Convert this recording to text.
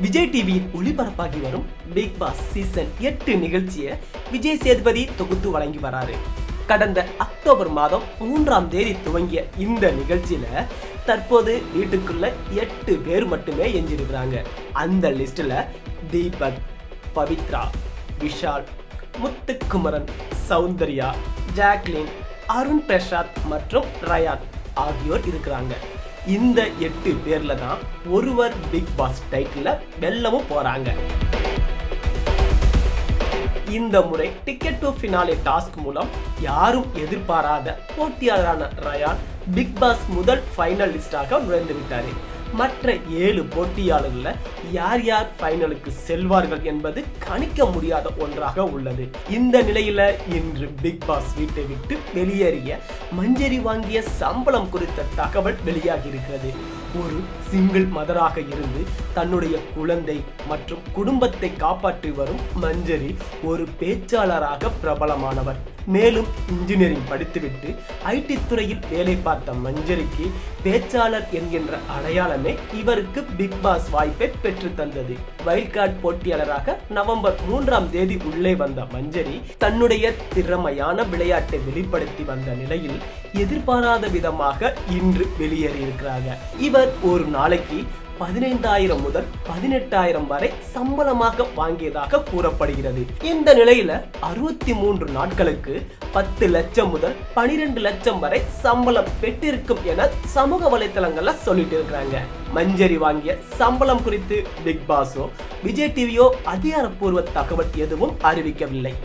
விஜய் டிவியில் ஒளிபரப்பாகி வரும் big Boss season 8 நிகழ்ச்சியை விஜய் சேதுபதி தொகுத்து வழங்கி வராரு. கடந்த அக்டோபர் மாதம் 3ஆம் தேதி துவங்கிய இந்த நிகழ்ச்சியில தற்போது வீட்டுக்குள்ள 8 பேர் மட்டுமே எஞ்சிருக்கிறாங்க. அந்த லிஸ்ட்ல தீபக், பவித்ரா, விஷால், முத்துக்குமரன், சௌந்தர்யா, ஜாக்லின், அருண் பிரசாத் மற்றும் ரயான் ஆகியோர் இருக்கிறாங்க. இந்த 8 பேர்ல தான் ஒருவர் பிக் பாஸ் டைட்டில் வெல்லவும் போறாங்க. இந்த முறை டிக்கெட் டு ஃபினாலே டாஸ்க் மூலம் யாரும் எதிர்பாராத போட்டியாளரான ரயான் பிக் பாஸ் முதல் ஃபைனலிஸ்டாக நுழைந்து விட்டாரு. மற்ற 7 போட்டியாளர்கள யார் யார் ஃபைனலுக்கு செல்வார்கள் என்பது கணிக்க முடியாத ஒன்றாக உள்ளது. இந்த நிலையில இன்று பிக் பாஸ் வீட்டை விட்டு வெளியேறிய மஞ்சரி வாங்கிய சம்பளம் குறித்த தகவல் வெளியாகி இருக்கிறது. ஒரு சிங்கிள் மதராக இருந்து தன்னுடைய குழந்தை மற்றும் குடும்பத்தை காப்பாற்றி வரும் மஞ்சரி ஒரு பேச்சாளராக பிரபலமானவர். மேலும் இன்ஜினியரிங் படித்துவிட்டு ஐடி துறையில் வேலை பார்த்த மஞ்சரிக்கு பேச்சாளர் என்கின்ற அடையாளமே இவருக்கு பிக் பாஸ் வாய்ப்பை பெற்று தந்தது. வைல்ட் கார்டு போட்டியாளராக நவம்பர் 3ஆம் தேதி உள்ளே வந்த மஞ்சரி தன்னுடைய திறமையான விளையாட்டை வெளிப்படுத்தி வந்த நிலையில் எதிர்பாராத விதமாக இன்று வெளியேறியிருக்கிறாங்க. இவர் ஒரு நாளைக்கு 15,000 முதல் 18,000 வரை சம்பளமாக வாங்கியதாக கூறப்படுகிறது. இந்த நிலையில 63 நாட்களுக்கு 10 லட்சம் முதல் 12 லட்சம் வரை சம்பளம் பெற்றிருக்கும் என சமூக வலைத்தளங்கள்ல சொல்லிட்டு இருக்காங்க. மஞ்சரி வாங்கிய சம்பளம் குறித்து பிக் பாஸோ விஜய் டிவியோ அதிகாரப்பூர்வ தகவல் எதுவும் அறிவிக்கவில்லை.